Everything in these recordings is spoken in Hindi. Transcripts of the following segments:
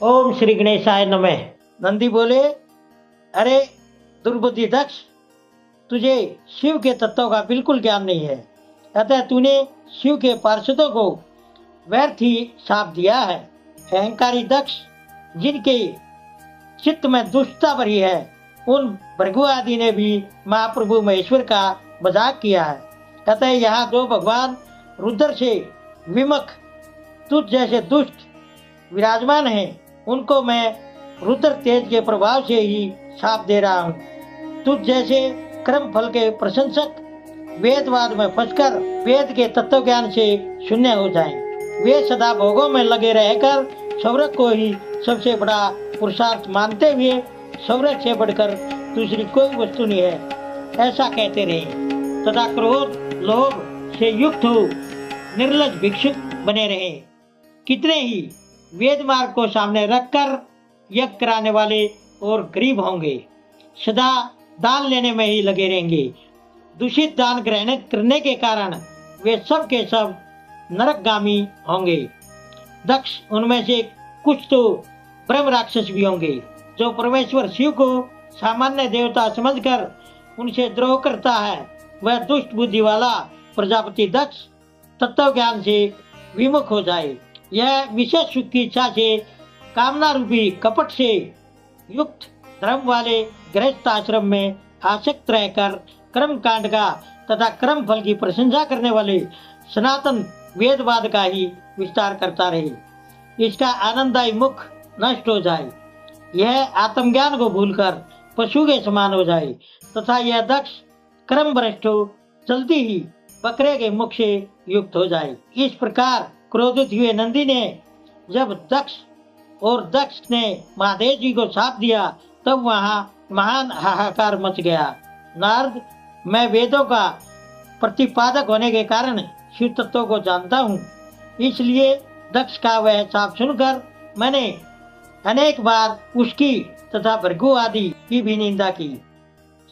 ओम श्री गणेशाय नमः। नंदी बोले, अरे दुर्बुद्धि दक्ष, तुझे शिव के तत्वों का बिल्कुल ज्ञान नहीं है, अतः तूने शिव के पार्षदों को व्यर्थ ही शाप दिया है। अहंकारी दक्ष, जिनके चित्त में दुष्टता भरी है, उन भृगु आदि ने भी महाप्रभु महेश्वर का मजाक किया है। अतः यहाँ जो भगवान रुद्र से विमुख तुझ जैसे दुष्ट विराजमान हैं, उनको मैं रुद्र तेज के प्रभाव से ही शाप दे रहा हूँ। तुझ जैसे कर्म फल के प्रशंसक वेदवाद में फंसकर वेद के तत्व ज्ञान से शून्य हो जाएं। वे सदा भोगों में लगे रहकर स्वर्ग को ही सबसे बड़ा पुरुषार्थ मानते हुए स्वर्ग से बढ़कर दूसरी कोई वस्तु नहीं है, ऐसा कहते रहे। तथा क्रोध लोभ से युक्त हो निर्लज भिक्षुक बने रहे। कितने ही वेद मार्ग को सामने रखकर यज्ञ कराने वाले और गरीब होंगे, सदा दान लेने में ही लगे रहेंगे। दूषित दान ग्रहण करने के कारण वे सब के सब नरकगामी होंगे। दक्ष, उनमें से कुछ तो ब्रह्म राक्षस भी होंगे, जो परमेश्वर शिव को सामान्य देवता समझकर उनसे द्रोह करता है। वह दुष्ट बुद्धि वाला प्रजापति दक्ष तत्व ज्ञान से विमुख हो जाए। यह विशेष सुख की इच्छा से कामना रूपी कपट से युक्त धर्म वाले गृहस्थ आश्रम में आसक्त रहकर कर्म कांड का तथा कर्म फल की प्रशंसा करने वाले सनातन वेदवाद का ही विस्तार करता रहे। इसका आनंददायी मुख नष्ट हो जाए, यह आत्मज्ञान को भूलकर पशु के समान हो जाए तथा यह दक्ष कर्म भ्रष्ट हो जल्दी ही बकरे के मुख से युक्त हो जाए। इस प्रकार क्रोधित हुए नंदी ने जब दक्ष ने महादेव जी को शाप दिया, तब वहाँ महान हाहाकार मच गया। नारद, मैं वेदों का प्रतिपादक होने के कारण शिव तत्व को जानता हूँ, इसलिए दक्ष का वह शाप सुनकर मैंने अनेक बार उसकी तथा भृगु आदि की भी निंदा की।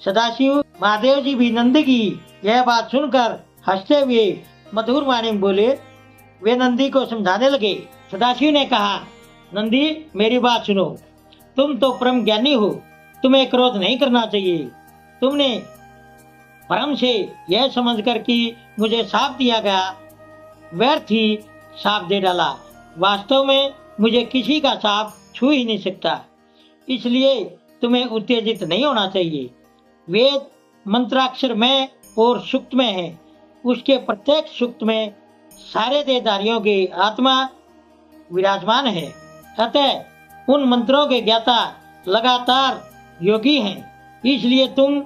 सदाशिव महादेव जी भी नंदी की यह बात सुनकर हंसते हुए मधुर वाणी में बोले। वे नंदी को समझाने लगे। सदाशिव ने कहा, नंदी मेरी बात सुनो, तुम तो परम ज्ञानी हो, तुम्हें क्रोध नहीं करना चाहिए। तुमने भ्रम से यह समझकर कि मुझे शाप दिया गया, व्यर्थ ही शाप दे डाला। वास्तव में मुझे किसी का शाप छू ही नहीं सकता, इसलिए तुम्हें उत्तेजित नहीं होना चाहिए। वेद मंत्राक्षर में और सूक्त में है, उसके प्रत्येक सूक्त में सारे देहधारियों के आत्मा विराजमान है। अतः उन मंत्रों के ज्ञाता लगातार योगी हैं, इसलिए तुम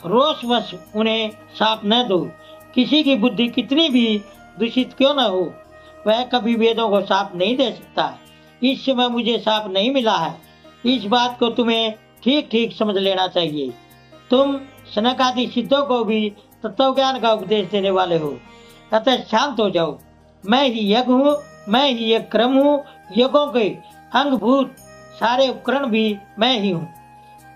रोषवश उन्हें शाप न दो। किसी की बुद्धि कितनी भी दूषित क्यों न हो, वह कभी वेदों को शाप नहीं दे सकता। इस समय मुझे शाप नहीं मिला है, इस बात को तुम्हें ठीक ठीक समझ लेना चाहिए। तुम सनक आदि सिद्धों को भी तत्व ज्ञान का उपदेश देने वाले हो, अतः शांत हो जाओ। मैं ही यज्ञ हूँ, मैं ही एक क्रम हूँ, यज्ञों के अंगभूत सारे उपकरण भी मैं ही हूँ।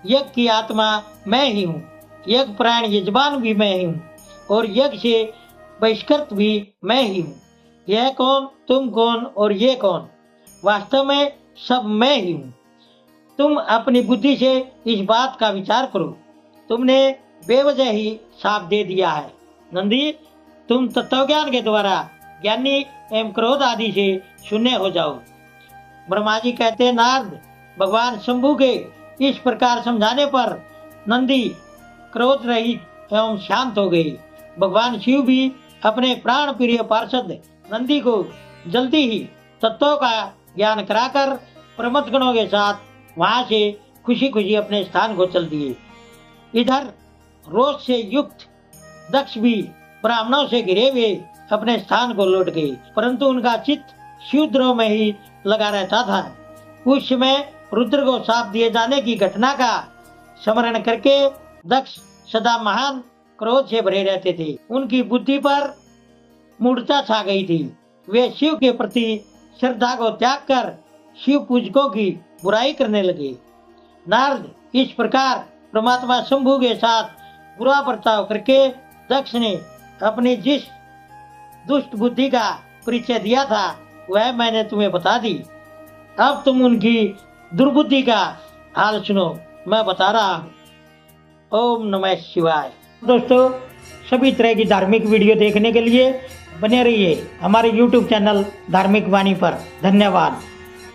यज्ञ की आत्मा मैं ही हूँ, यज्ञ प्राण यजमान भी मैं ही हूँ, और यज्ञ से बहिष्कृत भी मैं ही हूँ। यह कौन, तुम कौन और ये कौन, वास्तव में सब मैं ही हूँ। तुम अपनी बुद्धि से इस बात का विचार करो। तुमने बेवजह ही शाप दे दिया है। नंदी, तुम तत्वज्ञान के द्वारा ज्ञानी एवं क्रोध आदि से शून्य हो जाओ। ब्रह्मा जी कहते, नारद, भगवान शंभु के इस प्रकार समझाने पर नंदी क्रोध रहित एवं शांत हो गई। भगवान शिव भी अपने प्राण प्रिय पार्षद नंदी को जल्दी ही तत्वों का ज्ञान कराकर प्रमथ गणों के साथ वहां से खुशी खुशी अपने स्थान को चल दिए। इधर रोष से युक्त दक्ष भी ब्राह्मणों से घिरे हुए अपने स्थान को लौट गए, परंतु उनका चित्त शिवद्रोह में ही लगा रहता था। उस समय रुद्र को शाप दिए जाने की घटना का स्मरण करके दक्ष सदा महान क्रोध से भरे रहते थे। उनकी बुद्धि पर मूढ़ता छा गई थी। वे शिव के प्रति श्रद्धा को त्याग कर शिव पूजकों की बुराई करने लगे। नारद, इस प्रकार परमात्मा शंभु के साथ बुरा बर्ताव करके दक्ष ने अपनी जिस दुष्ट बुद्धि का परिचय दिया था, वह मैंने तुम्हें बता दी। अब तुम उनकी दुर्बुद्धि का हाल सुनो, मैं बता रहा हूँ। ओम नमः शिवाय। दोस्तों, सभी तरह की धार्मिक वीडियो देखने के लिए बने रहिए हमारे YouTube चैनल धार्मिक वाणी पर। धन्यवाद।